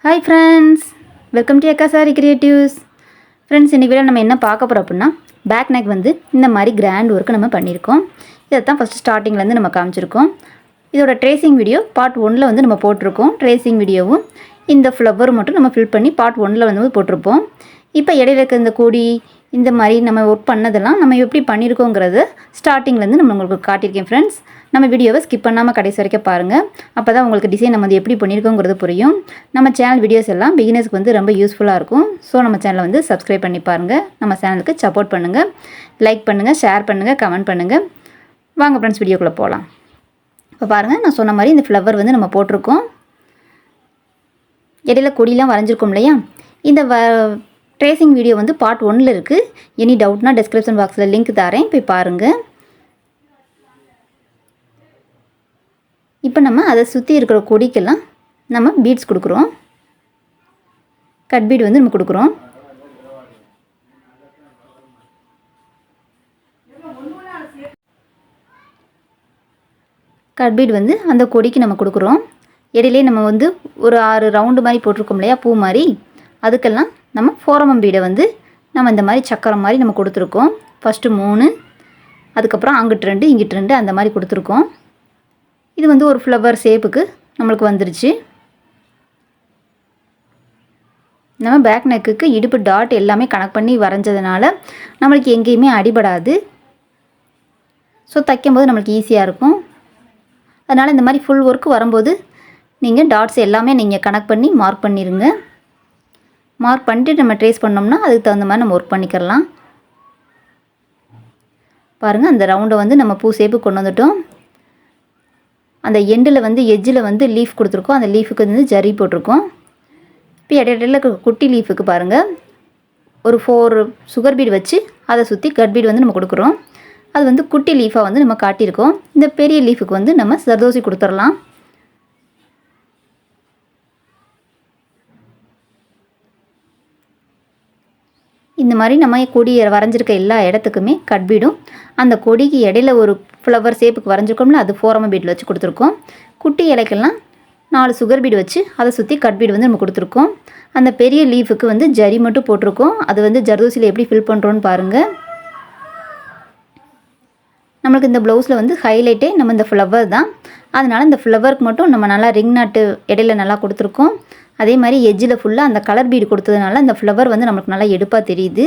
Hi friends, welcome to எக்கா sorry creatives. Friends, இன்றைக்கி video நம்ம என்ன பார்க்க போகிறோம் அப்படின்னா, பேக் நெக் வந்து இந்த மாதிரி கிராண்ட் ஒர்க்கு நம்ம பண்ணியிருக்கோம். இதை தான் ஃபஸ்ட்டு ஸ்டார்டிங்லேருந்து நம்ம காமிச்சிருக்கோம். இதோட ட்ரேசிங் வீடியோ பார்ட் 1ல் வந்து நம்ம போட்டிருக்கோம். ட்ரேசிங் வீடியோவும் இந்த ஃப்ளவர் மட்டும் நம்ம ஃபில் பண்ணி பார்ட் 1ல் வந்து போட்டிருப்போம். இப்போ இடையில இருக்க இந்த கொடி இந்த மாதிரி நம்ம ஒர்க் பண்ணதெல்லாம் நம்ம எப்படி பண்ணியிருக்கோங்கிறது ஸ்டார்டிங்லேருந்து நம்ம உங்களுக்கு காட்டியிருக்கேன். ஃப்ரெண்ட்ஸ், நம்ம வீடியோவை ஸ்கிப் பண்ணாமல் கடைசி வரைக்கும் பாருங்கள். அப்போ தான் உங்களுக்கு டிசைன் நம்ம வந்து எப்படி பண்ணியிருக்கோங்கிறது புரியும். நம்ம சேனல் வீடியோஸ் எல்லாம் பிகினர்ஸ்க்கு வந்து ரொம்ப யூஸ்ஃபுல்லாக இருக்கும். ஸோ நம்ம சேனலை வந்து சப்ஸ்கிரைப் பண்ணி பாருங்கள். நம்ம சேனலுக்கு சப்போர்ட் பண்ணுங்கள், லைக் பண்ணுங்கள், ஷேர் பண்ணுங்கள், கமெண்ட் பண்ணுங்கள். வாங்க ஃப்ரெண்ட்ஸ், வீடியோக்குள்ளே போகலாம். இப்போ பாருங்கள், நான் சொன்ன மாதிரி இந்த ஃப்ளவர் வந்து நம்ம போட்டிருக்கோம். இடையில கொடியெலாம் வரைஞ்சிருக்கோம் இல்லையா? இந்த ட்ரேசிங் வீடியோ வந்து பார்ட் 1ல் இருக்குது. எனி டவுட்னா டிஸ்கிரிப்ஷன் பாக்ஸில் லிங்க் தரேன், போய் பாருங்கள். இப்போ நம்ம அதை சுற்றி இருக்கிற கொடிக்கெல்லாம் நம்ம பீட்ஸ் கொடுக்குறோம். கட் பீட் வந்து நம்ம கொடுக்குறோம். கட் பீட் வந்து அந்த கொடிக்கு நம்ம கொடுக்குறோம். இடையிலே நம்ம வந்து ஒரு 6 ரவுண்டு மாதிரி போட்டிருக்கோம் இல்லையா, பூ மாதிரி, அதுக்கெல்லாம் நம்ம ஃபோரமம் பீடை வந்து நம்ம இந்த மாதிரி சக்கரம் மாதிரி நம்ம கொடுத்துருக்கோம். ஃபஸ்ட்டு 3, அதுக்கப்புறம் அங்கிட்டு 2, இங்கிட்டு 2 அந்த மாதிரி கொடுத்துருக்கோம். இது வந்து ஒரு ஃப்ளவர் ஷேப்புக்கு நம்மளுக்கு வந்துருச்சு. நம்ம பேக் நெக்குக்கு இடுப்பு டாட் எல்லாமே கனெக்ட் பண்ணி வரைஞ்சதுனால நம்மளுக்கு எங்கேயுமே அடிபடாது. ஸோ தைக்கும்போது நம்மளுக்கு ஈஸியாக இருக்கும். அதனால் இந்த மாதிரி ஃபுல் ஒர்க்கு வரும்போது நீங்கள் டாட்ஸ் எல்லாமே நீங்கள் கனெக்ட் பண்ணி மார்க் பண்ணிடுங்க. மார்க் பண்ணிட்டு நம்ம ட்ரேஸ் பண்ணோம்னா அதுக்கு தகுந்த மாதிரி நம்ம ஒர்க் பண்ணிக்கிறலாம். பாருங்கள், அந்த ரவுண்டை வந்து நம்ம பூ ஷேப்பு கொண்டு வந்துட்டோம். அந்த எண்டில் வந்து எட்ஜில் வந்து லீஃப் கொடுத்துருக்கோம். அந்த லீஃபுக்கு வந்து ஜரி போட்டிருக்கோம். இப்போ இடையில குட்டி லீஃபுக்கு பாருங்கள், ஒரு 4 சுகர் பீட் வச்சு அதை சுற்றி கட் பீட் வந்து நம்ம கொடுக்குறோம். அது வந்து குட்டி லீஃபாக வந்து நம்ம காட்டியிருக்கோம். இந்த பெரிய லீஃபுக்கு வந்து நம்ம ஜர்தோசி கொடுத்துடலாம். இந்த மாதிரி நம்ம கொடியை வரைஞ்சிருக்க எல்லா இடத்துக்குமே கட் பீடும், அந்த கொடிக்கு இடையில ஒரு ஃப்ளவர் ஷேப்புக்கு வரைஞ்சிருக்கோம்ல, அது ஃபோரம பீடில் வச்சு கொடுத்துருக்கோம். குட்டி இலைக்கெல்லாம் 4 சுகர் பீடு வச்சு அதை சுற்றி கட் பீடு வந்து நம்ம கொடுத்துருக்கோம். அந்த பெரிய லீஃபுக்கு வந்து ஜரி மட்டும் போட்டிருக்கோம். அது வந்து ஜர்தோசியில் எப்படி ஃபில் பண்ணுறோன்னு பாருங்கள். நம்மளுக்கு இந்த ப்ளவுஸில் வந்து ஹைலைட்டே நம்ம இந்த ஃப்ளவர் தான். அதனால் இந்த ஃப்ளவருக்கு மட்டும் நம்ம நல்லா ரிங் நாட்டு இடையில நல்லா கொடுத்துருக்கோம். அதே மாதிரி எட்ஜில் ஃபுல்லாக அந்த கலர் பீடு கொடுத்ததுனால அந்த ஃப்ளவர் வந்து நம்மளுக்கு நல்லா எடுப்பாக தெரியுது.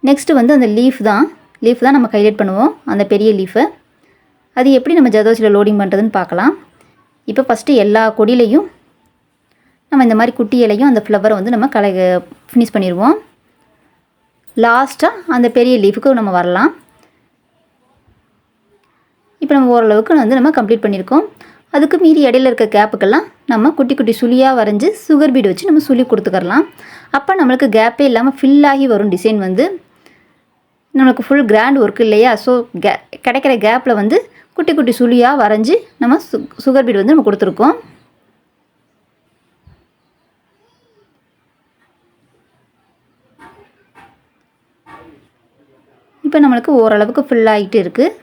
நெக்ஸ்ட்டு வந்து அந்த லீஃப் தான் நம்ம ஹைலைட் பண்ணுவோம், அந்த பெரிய லீஃபை. அது எப்படி நம்ம ஜர்தோசியில் லோடிங் பண்ணுறதுன்னு பார்க்கலாம். இப்போ ஃபஸ்ட்டு எல்லா கொடியிலையும் நம்ம இந்த மாதிரி குட்டி இலையும் அந்த ஃப்ளவரை வந்து நம்ம ஃபினிஷ் பண்ணிடுவோம். லாஸ்ட்டாக அந்த பெரிய லீஃபுக்கு நம்ம வரலாம். இப்போ நம்ம ஓரளவுக்கு வந்து நம்ம கம்ப்ளீட் பண்ணியிருக்கோம். அதுக்கு மீறி இடையில இருக்க கேப்புக்கெல்லாம் நம்ம குட்டி குட்டி சுழியாக வரைஞ்சி சுகர் பீடு வச்சு நம்ம சுழி கொடுத்துக்கலாம். அப்போ நம்மளுக்கு கேப்பே இல்லாமல் ஃபில்லாகி வரும் டிசைன் வந்து. நம்மளுக்கு ஃபுல் கிராண்ட் ஒர்க் இல்லையா? ஸோ கிடைக்கிற கேப்பில் வந்து குட்டி குட்டி சுழியாக வரைஞ்சி நம்ம சுகர் பீடு வந்து நம்ம கொடுத்துருக்கோம். இப்போ நம்மளுக்கு ஓரளவுக்கு ஃபில்லாகிட்டு இருக்குது.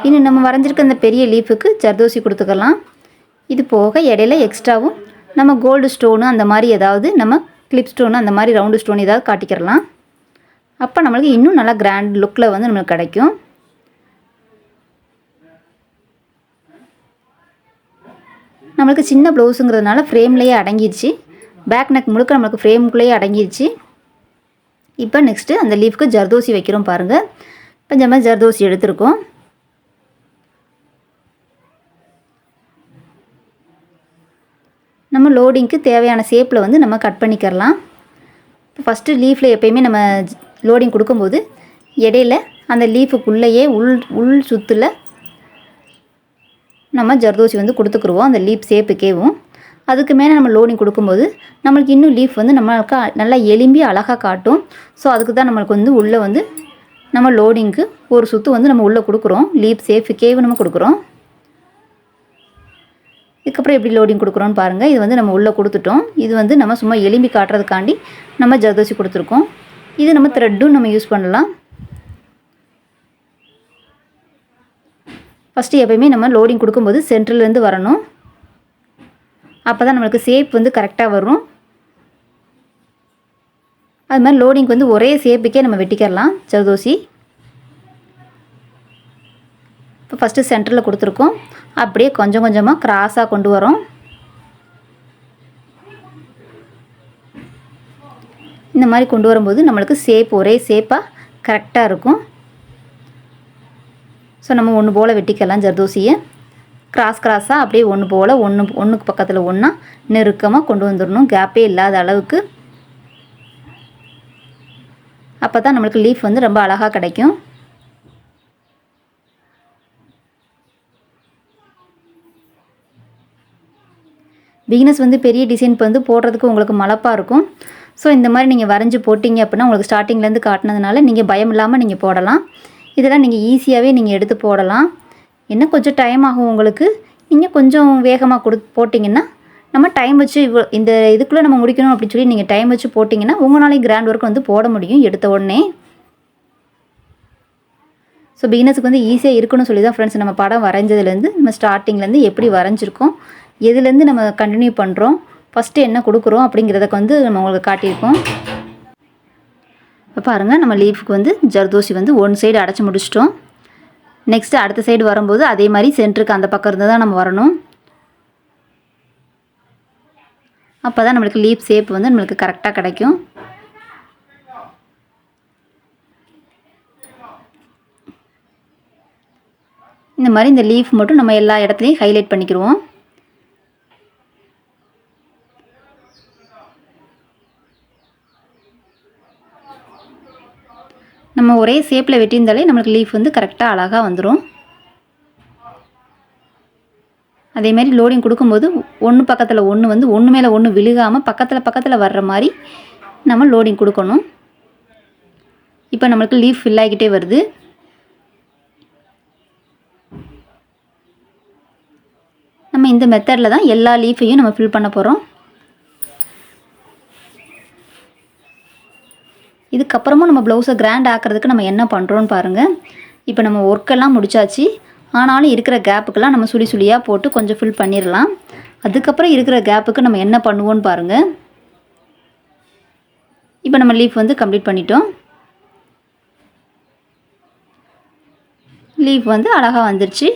இன்னும் நம்ம வரைஞ்சிருக்க அந்த பெரிய லீஃபுக்கு ஜர்தோசி கொடுத்துக்கலாம். இது போக இடையில எக்ஸ்ட்ராவும் நம்ம கோல்டு ஸ்டோனு அந்த மாதிரி ஏதாவது நம்ம கிளிப் ஸ்டோனு அந்த மாதிரி ரவுண்டு ஸ்டோன் ஏதாவது காட்டிக்கிறலாம். அப்போ நம்மளுக்கு இன்னும் நல்லா கிராண்ட் லுக்கில் வந்து நம்மளுக்கு கிடைக்கும். நம்மளுக்கு சின்ன ப்ளவுஸுங்கிறதுனால ஃப்ரேம்லேயே அடங்கிடுச்சு. பேக் நெக் முழுக்க நம்மளுக்கு ஃப்ரேமுக்குள்ளேயே அடங்கிடுச்சு. இப்போ நெக்ஸ்ட்டு அந்த லீஃப்க்கு ஜர்தோசி வைக்கிறோம் பாருங்கள். கொஞ்சமாக ஜர்தோசி எடுத்துருக்கோம். நம்ம லோடிங்க்கு தேவையான ஷேப்பில் வந்து நம்ம கட் பண்ணிக்கிறலாம். இப்போ ஃபஸ்ட்டு லீஃபில் எப்போயுமே நம்ம லோடிங் கொடுக்கும்போது இடையில அந்த லீஃபுக்குள்ளேயே உள் சுற்றில் நம்ம ஜர்தோசி வந்து கொடுத்துக்குருவோம், அந்த லீஃப் ஷேப்புக்கேவும். அதுக்கு மேலே நம்ம லோடிங் கொடுக்கும்போது நம்மளுக்கு இன்னும் லீஃப் வந்து நம்மளுக்கு நல்லா எலும்பி அழகாக காட்டும். ஸோ அதுக்கு தான் நம்மளுக்கு வந்து உள்ளே வந்து நம்ம லோடிங்க்கு ஒரு சுற்று வந்து நம்ம உள்ளே கொடுக்குறோம், லீஃப் ஷேப்புக்கேவும் நம்ம கொடுக்குறோம். இதுக்கப்புறம் எப்படி லோடிங் கொடுக்குறோன்னு பாருங்கள். இது வந்து நம்ம உள்ளே கொடுத்துட்டோம். இது வந்து நம்ம சும்மா எலும்பி காட்டுறதுக்காண்டி நம்ம ஜர்தோசி கொடுத்துருக்கோம். இது நம்ம த்ரெட்டும் நம்ம யூஸ் பண்ணலாம். ஃபஸ்ட்டு எப்போயுமே நம்ம லோடிங் கொடுக்கும்போது சென்டர்லேருந்து வரணும். அப்போ தான் நம்மளுக்கு ஷேப் வந்து கரெக்டாக வரும். அது மாதிரி லோடிங்க்கு வந்து ஒரே ஷேப்புக்கே நம்ம வெட்டிக்கிறலாம் ஜர்தோசி. இப்போ ஃபஸ்ட்டு சென்டரில் கொடுத்துருக்கோம். அப்படியே கொஞ்சம் கொஞ்சமாக கிராஸாக கொண்டு வரோம். இந்த மாதிரி கொண்டு வரும்போது நம்மளுக்கு ஷேப் ஒரே ஷேப்பாக கரெக்டாக இருக்கும். ஸோ நம்ம ஒன்று போல் வெட்டிக்கலாம் ஜர்தோசியை. கிராஸாக அப்படியே ஒன்று போல் ஒன்றுக்கு பக்கத்தில் ஒன்றா நெருக்கமாக கொண்டு வந்துடணும், கேப்பே இல்லாத அளவுக்கு. அப்போ தான் நம்மளுக்கு லீஃப் வந்து ரொம்ப அழகாக கிடைக்கும். பிகினர்ஸ் வந்து பெரிய டிசைன் வந்து போடுறதுக்கு உங்களுக்கு மலப்பாக இருக்கும். ஸோ இந்த மாதிரி நீங்கள் வரைஞ்சி போட்டிங்க அப்படின்னா உங்களுக்கு ஸ்டார்டிங்லேருந்து காட்டினதுனால நீங்கள் பயம் இல்லாமல் நீங்கள் போடலாம். இதெல்லாம் நீங்கள் ஈஸியாகவே நீங்கள் எடுத்து போடலாம். என்ன கொஞ்சம் டைம் ஆகும் உங்களுக்கு. நீங்கள் கொஞ்சம் வேகமாக போட்டிங்கன்னா நம்ம டைம் வச்சு இந்த இதுக்குள்ளே நம்ம முடிக்கணும் அப்படின்னு சொல்லி நீங்கள் டைம் வச்சு போட்டிங்கன்னா உங்களாலே கிராண்ட் ஒர்க் வந்து போட முடியும் எடுத்த உடனே. ஸோ பிகினர்ஸுக்கு வந்து ஈஸியாக இருக்கணும்னு சொல்லி தான் ஃப்ரெண்ட்ஸ் நம்ம படம் வரைஞ்சதுலேருந்து நம்ம ஸ்டார்டிங்லேருந்து எப்படி வரைஞ்சிருக்கோம், எதுலேருந்து நம்ம கண்டினியூ பண்ணுறோம், ஃபஸ்ட்டு என்ன கொடுக்குறோம் அப்படிங்கிறதுக்கு வந்து நம்ம உங்களுக்கு காட்டியிருக்கோம். இப்போ பாருங்கள், நம்ம லீஃபுக்கு வந்து ஜர்தோசி வந்து ஒன் சைடு அடைச்சி முடிச்சிட்டோம். நெக்ஸ்ட்டு அடுத்த சைடு வரும்போது அதே மாதிரி சென்டருக்கு அந்த பக்கம் இருந்து தான் நம்ம வரணும். அப்போ தான் நம்மளுக்கு லீஃப் ஷேப் வந்து நம்மளுக்கு கரெக்டாக கிடைக்கும். இந்த மாதிரி இந்த லீஃப் மட்டும் நம்ம எல்லா இடத்துலையும் ஹைலைட் பண்ணிக்கிடுவோம். நம்ம ஒரே ஷேப்பில் வெட்டியிருந்தாலே நம்மளுக்கு லீஃப் வந்து கரெக்டாக அழகாக வந்துடும். அதேமாதிரி லோடிங் கொடுக்கும்போது ஒன்று பக்கத்தில் ஒன்று வந்து ஒன்று மேலே ஒன்று விழுகாமல் பக்கத்தில் வர்ற மாதிரி நம்ம லோடிங் கொடுக்கணும். இப்போ நம்மளுக்கு லீஃப் ஃபில் ஆகிக்கிட்டே வருது. நம்ம இந்த மெத்தடில் தான் எல்லா லீஃபையும் நம்ம ஃபில் பண்ண போகிறோம். இதுக்கப்புறமும் நம்ம ப்ளவுஸை கிராண்ட் ஆக்கிறதுக்கு நம்ம என்ன பண்ணுறோன்னு பாருங்கள். இப்போ நம்ம ஒர்க்கெல்லாம் முடிச்சாச்சு. ஆனாலும் இருக்கிற கேப்புக்கெல்லாம் நம்ம சுழியாக போட்டு கொஞ்சம் ஃபில் பண்ணிடலாம். அதுக்கப்புறம் இருக்கிற கேப்புக்கு நம்ம என்ன பண்ணுவோன்னு பாருங்கள். இப்போ நம்ம லீஃப் வந்து கம்ப்ளீட் பண்ணிட்டோம். லீஃப் வந்து அழகாக வந்துருச்சு.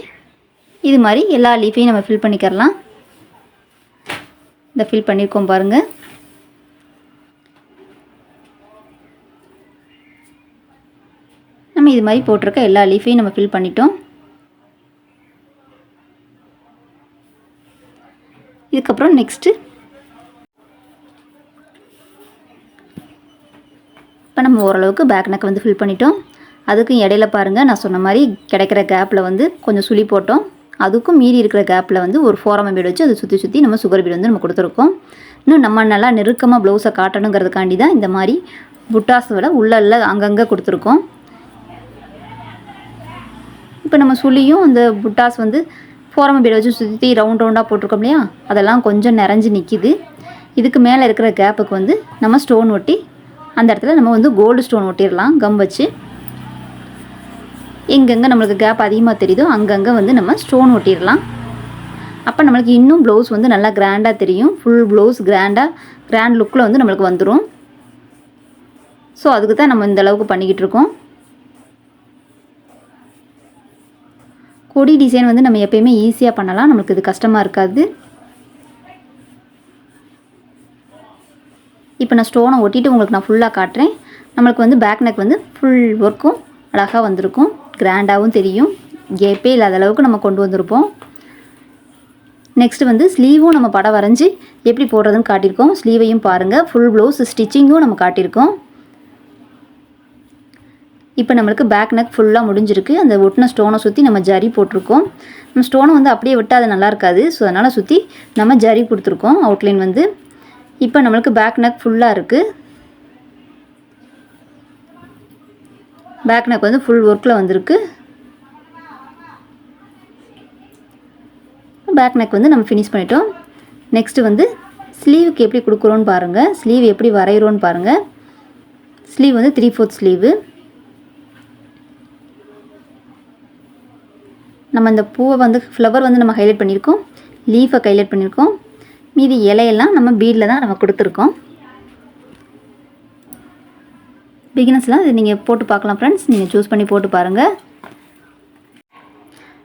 இது மாதிரி எல்லா லீஃபையும் நம்ம ஃபில் பண்ணிக்கிறலாம். இந்த ஃபில் பண்ணியிருக்கோம் பாருங்கள். நம்ம இது மாதிரி போட்டிருக்க எல்லா லீஃபையும் நம்ம ஃபில் பண்ணிட்டோம். இதுக்கப்புறம் நெக்ஸ்ட்டு இப்போ நம்ம ஓரளவுக்கு பேக் நெக் வந்து ஃபில் பண்ணிட்டோம். அதுக்கும் இடையில பாருங்கள், நான் சொன்ன மாதிரி கிடைக்கிற கேப்பில் வந்து கொஞ்சம் சுழி போட்டோம். அதுக்கும் மீறி இருக்கிற கேப்பில் வந்து ஒரு ஃபோரம் பீடு வச்சு அதை சுற்றி நம்ம சுகர் பீடு வந்து நம்ம கொடுத்துருக்கோம். இன்னும் நம்ம நல்லா நெருக்கமாக ப்ளவுஸை காட்டணுங்கிறதுக்காண்டி தான் இந்த மாதிரி புட்டாஸ் விட உள்ள அங்கங்கே கொடுத்துருக்கோம். இப்போ நம்ம சுழியும் அந்த புட்டாஸ் வந்து ஃபோரம் பீடை வச்சு சுற்றி ரவுண்டாக போட்டிருக்கோம் இல்லையா, அதெல்லாம் கொஞ்சம் நிறைஞ்சு நிற்கிது. இதுக்கு மேலே இருக்கிற கேப்புக்கு வந்து நம்ம ஸ்டோன் ஒட்டி அந்த இடத்துல நம்ம வந்து கோல்டு ஸ்டோன் ஒட்டிடலாம் கம் வச்சு. எங்கெங்கே நம்மளுக்கு கேப் அதிகமாக தெரியுதோ அங்கங்கே வந்து நம்ம ஸ்டோன் ஒட்டிடலாம். அப்போ நம்மளுக்கு இன்னும் ப்ளவுஸ் வந்து நல்லா கிராண்டாக தெரியும். ஃபுல் ப்ளவுஸ் கிராண்ட் லுக்கில் வந்து நம்மளுக்கு வந்துடும். ஸோ அதுக்கு தான் நம்ம இந்த அளவுக்கு பண்ணிக்கிட்டு இருக்கோம். கொடி டிசைன் வந்து நம்ம எப்பயுமே ஈஸியாக பண்ணலாம், நம்மளுக்கு இது கஷ்டமாக இருக்காது. இப்போ நான் ஸ்டோனை ஒட்டிட்டு உங்களுக்கு நான் ஃபுல்லாக காட்டுறேன். நம்மளுக்கு வந்து பேக் நெக் வந்து ஃபுல் ஒர்க்கும் அழகாக வந்திருக்கும், கிராண்டாகவும் தெரியும். கேப்பே இல்லாத அளவுக்கு நம்ம கொண்டு வந்திருப்போம். நெக்ஸ்ட்டு வந்து ஸ்லீவும் நம்ம படம் வரைஞ்சி எப்படி போடுறதுன்னு காட்டியிருக்கோம். ஸ்லீவையும் பாருங்கள், ஃபுல் ப்ளவுஸ் ஸ்டிச்சிங்கும் நம்ம காட்டியிருக்கோம். இப்போ நம்மளுக்கு பேக் நெக் ஃபுல்லாக முடிஞ்சிருக்கு. அந்த ஒட்டின ஸ்டோனை சுற்றி நம்ம ஜரி போட்டிருக்கோம். நம்ம ஸ்டோனை வந்து அப்படியே விட்டால் அது நல்லா இருக்காது. ஸோ அதனால் சுற்றி நம்ம ஜரி கொடுத்துருக்கோம் அவுட்லைன் வந்து. இப்போ நம்மளுக்கு பேக் நெக் ஃபுல்லாக இருக்குது. பேக் நெக் வந்து ஃபுல் ஒர்க்கில் வந்திருக்கு. பேக் நெக் வந்து நம்ம ஃபினிஷ் பண்ணிட்டோம். நெக்ஸ்ட்டு வந்து ஸ்லீவுக்கு எப்படி கொடுக்குறோன்னு பாருங்கள், ஸ்லீவ் எப்படி வரைகிறோன்னு பாருங்கள். ஸ்லீவ் வந்து 3/4 ஸ்லீவு. நம்ம இந்த பூவை வந்து ஃப்ளவர் வந்து நம்ம ஹைலைட் பண்ணியிருக்கோம், லீஃபை ஹைலைட் பண்ணியிருக்கோம், மீதி இலையெல்லாம் நம்ம பீடில் தான் நம்ம கொடுத்துருக்கோம். பிகினர்ஸ்லாம் இது நீங்கள் போட்டு பார்க்கலாம் ஃப்ரெண்ட்ஸ், நீங்கள் சூஸ் பண்ணி போட்டு பாருங்கள்.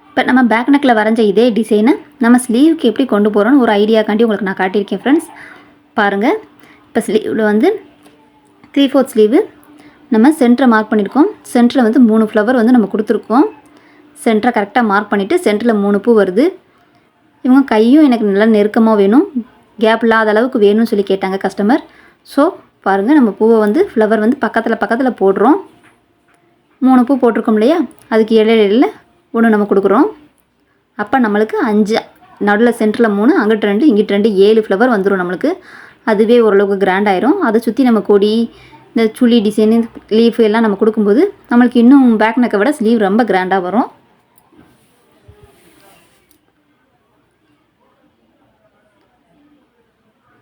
இப்போ நம்ம பேக் நெக்கில் வரைஞ்ச இதே டிசைனை நம்ம ஸ்லீவுக்கு எப்படி கொண்டு போகிறோன்னு ஒரு ஐடியாக்காண்டி உங்களுக்கு நான் காட்டியிருக்கேன் ஃப்ரெண்ட்ஸ். பாருங்கள், இப்போ ஸ்லீவில் வந்து 3/4 ஸ்லீவு நம்ம சென்டரை மார்க் பண்ணியிருக்கோம். சென்டரில் வந்து 3 ஃப்ளவர் வந்து நம்ம கொடுத்துருக்கோம். சென்டரை கரெக்டாக மார்க் பண்ணிவிட்டு சென்டரில் 3 பூ வருது. இவங்க கையும் எனக்கு நல்லா நெருக்கமாக வேணும், கேப் இல்லாத அளவுக்கு வேணும்னு சொல்லி கேட்டாங்க கஸ்டமர். ஸோ பாருங்கள், நம்ம பூவை வந்து ஃப்ளவர் வந்து பக்கத்தில் போடுறோம். 3 பூ போட்டிருக்கோம் இல்லையா, அதுக்கு இடையில 1 நம்ம கொடுக்குறோம். அப்போ நம்மளுக்கு 5, நடுவில் சென்டரில் 3, அங்கிட்டு 2, இங்கிட்டு 2, 7 ஃப்ளவர் வந்துடும் நம்மளுக்கு. அதுவே ஓரளவுக்கு கிராண்ட் ஆயிரும். அதை சுற்றி நம்ம கொடி, இந்த சுழி டிசைனு, லீஃப் எல்லாம் நம்ம கொடுக்கும்போது நம்மளுக்கு இன்னும் பேக் நெக்கை விட ஸ்லீவ் ரொம்ப கிராண்டாக வரும்.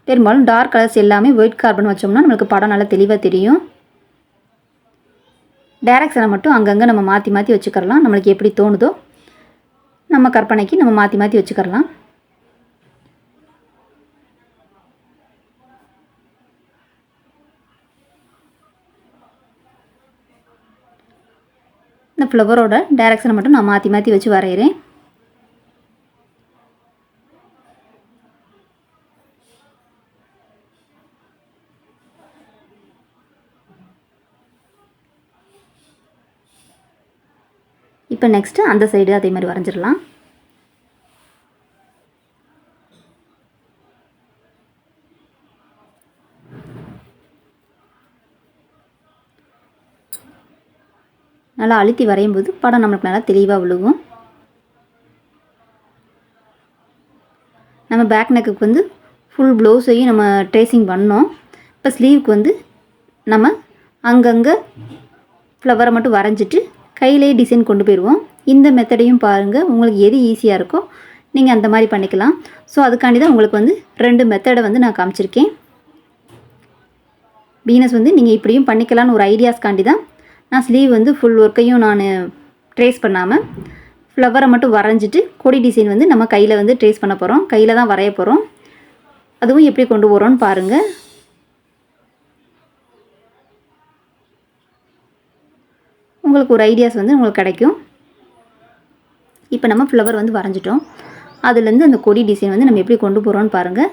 பெரும்பாலும் டார்க் கலர்ஸ் எல்லாமே ஒயிட் கார்பன் வச்சோம்னா நம்மளுக்கு படம் நல்லா தெளிவாக தெரியும். டைரக்ஷனை மட்டும் அங்கங்கே நம்ம மாற்றி வச்சுக்கலாம். நம்மளுக்கு எப்படி தோணுதோ நம்ம கற்பனைக்கு நம்ம மாற்றி வச்சுக்கலாம். இந்த ஃப்ளவரோட டைரக்ஷனை மட்டும் நான் மாற்றி வச்சு வரைகிறேன். இப்போ நெக்ஸ்ட்டு அந்த சைடு அதே மாதிரி வரைஞ்சிடலாம். நல்லா அழுத்தி வரையும் போது படம் நம்மளுக்கு நல்லா தெளிவாக விழுகும். நம்ம பேக் நெக்குக்கு வந்து ஃபுல் ப்ளவுஸையும் நம்ம ட்ரேசிங் பண்ணோம். இப்போ ஸ்லீவுக்கு வந்து நம்ம அங்கங்கே ஃப்ளவரை மட்டும் வரைஞ்சிட்டு கையிலேயே டிசைன் கொண்டு போயிடுவோம். இந்த மெத்தடையும் பாருங்கள், உங்களுக்கு எது ஈஸியாக இருக்கோ நீங்கள் அந்த மாதிரி பண்ணிக்கலாம். ஸோ அதுக்காண்டி தான் உங்களுக்கு வந்து 2 மெத்தடை வந்து நான் காமிச்சிருக்கேன். பிகினர்ஸ் வந்து நீங்கள் இப்படியும் பண்ணிக்கலான்னு ஒரு ஐடியாஸ்காண்டி தான் நான் ஸ்லீவ் வந்து ஃபுல் ஒர்க்கையும் நான் ட்ரேஸ் பண்ணாமல் ஃப்ளவரை மட்டும் வரைஞ்சிட்டு கொடி டிசைன் வந்து நம்ம கையில் வந்து ட்ரேஸ் பண்ண போகிறோம். கையில் தான் வரைய போகிறோம். அதுவும் எப்படி கொண்டு போகிறோன்னு பாருங்கள். உங்களுக்கு ஒரு ஐடியாஸ் வந்து உங்களுக்கு கிடைக்கும். இப்போ நம்ம ஃப்ளவர் வந்து வரைஞ்சிட்டோம். அதுலேருந்து அந்த கொடி டிசைன் வந்து நம்ம எப்படி கொண்டு போகிறோன்னு பாருங்கள்.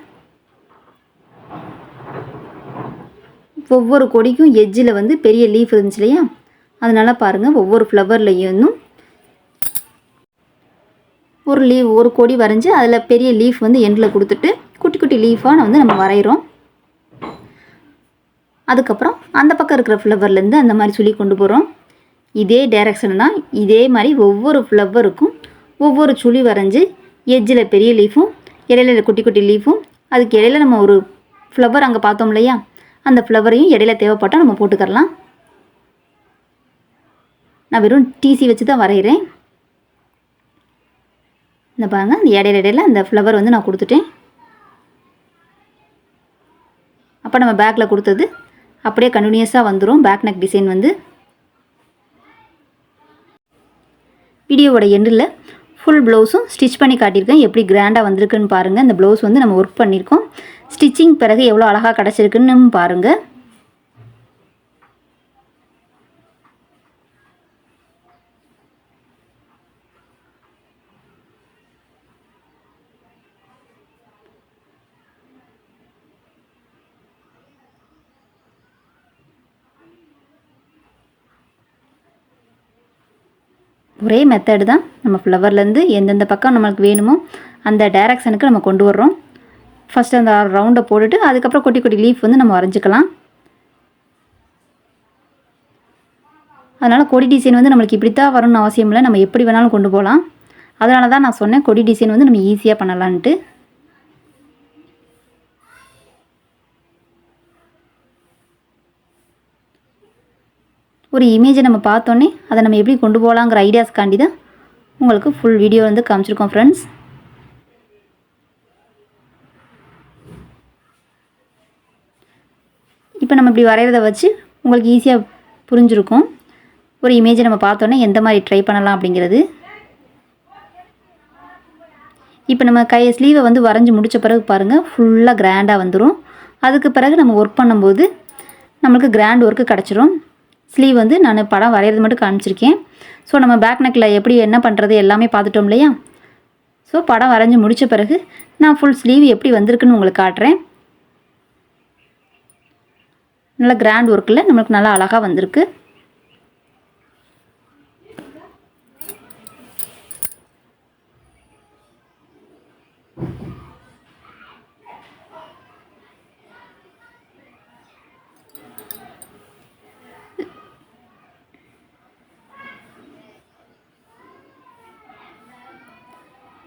ஒவ்வொரு கொடிக்கும் எட்ஜில் வந்து பெரிய லீஃப் இருந்துச்சு இல்லையா, அதனால் பாருங்கள் ஒவ்வொரு ஃப்ளவர்லையும் ஒரு கொடி வரைஞ்சி அதில் பெரிய லீஃப் வந்து எண்டில் கொடுத்துட்டு குட்டி குட்டி லீஃபாக வந்து நம்ம வரைகிறோம். அதுக்கப்புறம் அந்த பக்கம் இருக்கிற ஃப்ளவர்லேருந்து அந்த மாதிரி சொல்லி கொண்டு போகிறோம். இதே டைரக்ஷன் தான். இதே மாதிரி ஒவ்வொரு ஃப்ளவருக்கும் ஒவ்வொரு சுழி வரைஞ்சி எட்ஜில் பெரிய லீஃபும் இடையில குட்டி குட்டி லீஃபும், அதுக்கு இடையில நம்ம ஒரு ஃப்ளவர் அங்கே பார்த்தோம் இல்லையா, அந்த ஃப்ளவரையும் இடையில தேவைப்பட்டால் நம்ம போட்டுக்கலாம். நான் வெறும் டிசி வச்சு தான் வரைகிறேன். இந்த பாருங்கள், இந்த இடையில அந்த ஃப்ளவர் வந்து நான் கொடுத்துட்டேன். அப்போ நம்ம பேக்கில் கொடுத்தது அப்படியே கண்டினியூஸாக வந்துடும் பேக் நெக் டிசைன் வந்து. வீடியோவோட எண்டில் ஃபுல் ப்ளவுஸும் ஸ்டிச் பண்ணி காட்டியிருக்கேன். எப்படி கிராண்டாக வந்திருக்குன்னு பாருங்கள். இந்த ப்ளவுஸ் வந்து நம்ம ஒர்க் பண்ணியிருக்கோம். ஸ்டிச்சிங் பிறகு எவ்வளோ அழகாக கிடச்சிருக்குன்னு பாருங்கள். ஒரே மெத்தடு தான். நம்ம ஃப்ளவர்லேருந்து எந்தெந்த பக்கம் நம்மளுக்கு வேணுமோ அந்த டைரக்ஷனுக்கு நம்ம கொண்டு வர்றோம். ஃபஸ்ட்டு அந்த ரவுண்டை போட்டுட்டு அதுக்கப்புறம் குட்டி குட்டி லீஃப் வந்து நம்ம வரைஞ்சிக்கலாம். அதனால் கொடி டிசைன் வந்து நம்மளுக்கு இப்படி தான் வரணும்னு அவசியம் இல்லை, நம்ம எப்படி வேணாலும் கொண்டு போகலாம். அதனால தான் நான் சொன்னேன் கொடி டிசைன் வந்து நம்ம ஈஸியாக பண்ணலான்ட்டு. ஒரு இமேஜை நம்ம பார்த்தோன்னே அதை நம்ம எப்படி கொண்டு போகலாங்கிற ஐடியாஸ்காண்டி தான் உங்களுக்கு ஃபுல் வீடியோ வந்து காமிச்சிருக்கோம் ஃப்ரெண்ட்ஸ். இப்போ நம்ம இப்படி வரைகிறத வச்சு உங்களுக்கு ஈஸியாக புரிஞ்சிருக்கும். ஒரு இமேஜை நம்ம பார்த்தோன்னே எந்த மாதிரி ட்ரை பண்ணலாம் அப்படிங்கிறது. இப்போ நம்ம ஸ்லீவை வந்து வரைஞ்சி முடித்த பிறகு பாருங்கள் ஃபுல்லாக கிராண்டாக வந்துடும். அதுக்கு பிறகு நம்ம ஒர்க் பண்ணும்போது நம்மளுக்கு கிராண்ட் ஒர்க்கு கிடச்சிரும். ஸ்லீவ் வந்து நான் படம் வரைகிறது மட்டும் காமிச்சிருக்கேன். ஸோ நம்ம பேக் நெக்கில் எப்படி என்ன பண்ணுறது எல்லாமே பார்த்துட்டோம் இல்லையா? ஸோ படம் வரைஞ்சி முடித்த பிறகு நான் ஃபுல் ஸ்லீவ் எப்படி வந்திருக்குன்னு உங்களுக்கு காட்டுறேன். நல்லா கிராண்ட் ஒர்க்கில் நம்மளுக்கு நல்லா அழகாக வந்திருக்கு.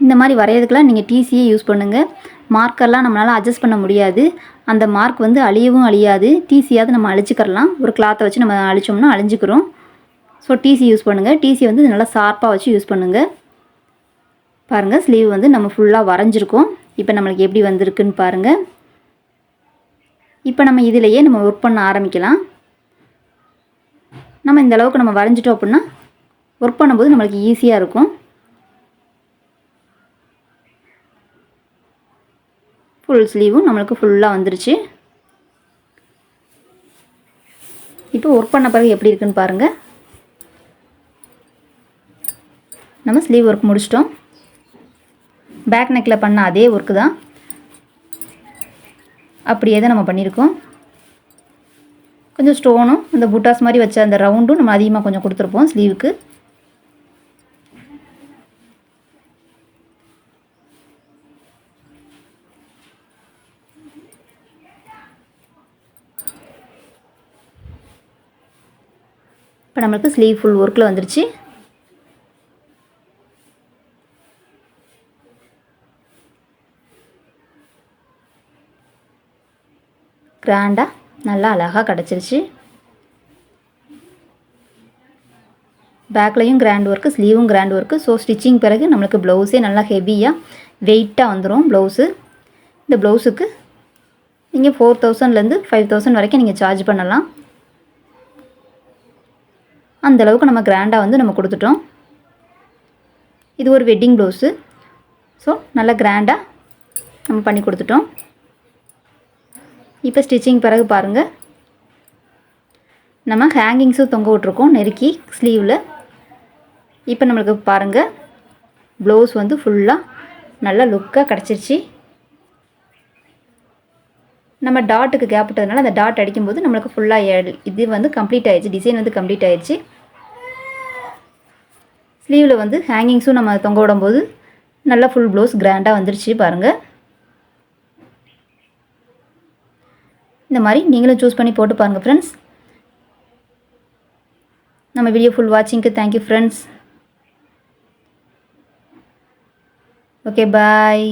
இந்த மாதிரி வரைகிறதுக்கெலாம் நீங்கள் டிசியே யூஸ் பண்ணுங்கள். மார்க்கர்லாம் நம்மளால் அட்ஜஸ்ட் பண்ண முடியாது. அந்த மார்க் வந்து அழியவும் அழியாது. டிசியாவது நம்ம அழிச்சிக்கிறலாம். ஒரு கிளாத்தை வச்சு நம்ம அழிச்சோம்னா அழிஞ்சிக்கிறோம். ஸோ டிசி யூஸ் பண்ணுங்கள். டிசி வந்து நல்லா ஷார்ப்பாக வச்சு யூஸ் பண்ணுங்கள். பாருங்கள் ஸ்லீவ் வந்து நம்ம ஃபுல்லாக வரைஞ்சிருக்கோம். இப்போ நம்மளுக்கு எப்படி வந்திருக்குன்னு பாருங்கள். இப்போ நம்ம இதிலையே நம்ம ஒர்க் பண்ண ஆரம்பிக்கலாம். நம்ம இந்த அளவுக்கு நம்ம வரைஞ்சிட்டோம் அப்படின்னா ஒர்க் பண்ணும்போது நம்மளுக்கு ஈஸியாக இருக்கும். ஃபுல் ஸ்லீவும் நம்மளுக்கு ஃபுல்லாக வந்துருச்சு. இப்போ ஒர்க் பண்ண பிறகு எப்படி இருக்குன்னு பாருங்கள். நம்ம ஸ்லீவ் ஒர்க் முடிச்சிட்டோம். பேக் நெக்கில் பண்ண அதே ஒர்க்கு தான், அப்படியே தான் நம்ம பண்ணியிருக்கோம். கொஞ்சம் ஸ்டோனும் அந்த புட்டாஸ் மாதிரி வச்ச அந்த ரவுண்டும் நம்ம அதிகமாக கொஞ்சம் கொடுத்துருப்போம் ஸ்லீவுக்கு. இப்போ நம்மளுக்கு ஸ்லீவ் ஃபுல் ஒர்க்கில் வந்துருச்சு. கிராண்டாக நல்லா அழகாக கிடச்சிருச்சு. பேக்லேயும் கிராண்ட் ஒர்க்கு, ஸ்லீவும் கிராண்ட் ஒர்க்கு. ஸோ ஸ்டிச்சிங் பிறகு நம்மளுக்கு ப்ளவுஸே நல்லா ஹெவியாக வெயிட்டாக வந்துடும் ப்ளவுஸு. இந்த ப்ளவுஸுக்கு நீங்கள் 4000லேருந்து 5000 வரைக்கும் நீங்கள் சார்ஜ் பண்ணலாம். அந்தளவுக்கு நம்ம கிராண்டாக வந்து நம்ம கொடுத்துட்டோம். இது ஒரு வெட்டிங் ப்ளவுஸு. ஸோ நல்லா கிராண்டாக நம்ம பண்ணி கொடுத்துட்டோம். இப்போ ஸ்டிச்சிங் பிறகு பாருங்கள், நம்ம ஹேங்கிங்ஸும் தொங்க விட்ருக்கோம் நெருக்கி ஸ்லீவில். இப்போ நம்மளுக்கு பாருங்கள் ப்ளவுஸ் வந்து ஃபுல்லாக நல்லா லுக்காக கிடச்சிருச்சு. நம்ம டாட்டுக்கு கேப் விட்டதுனால அந்த டாட் அடிக்கும்போது நம்மளுக்கு ஃபுல்லாக இது வந்து கம்ப்ளீட் ஆயிடுச்சு. டிசைன் வந்து கம்ப்ளீட் ஆயிடுச்சு. ஸ்லீவில் வந்து ஹேங்கிங்ஸும் நம்ம தொங்க விடும்போது நல்லா ஃபுல் ப்ளவுஸ் கிராண்டாக வந்துருச்சு பாருங்கள். இந்த மாதிரி நீங்களும் சூஸ் பண்ணி போட்டு பாருங்கள் ஃப்ரெண்ட்ஸ். நம்ம வீடியோ ஃபுல் வாட்சிங்க்கு தேங்க்யூ ஃப்ரெண்ட்ஸ். ஓகே பாய்.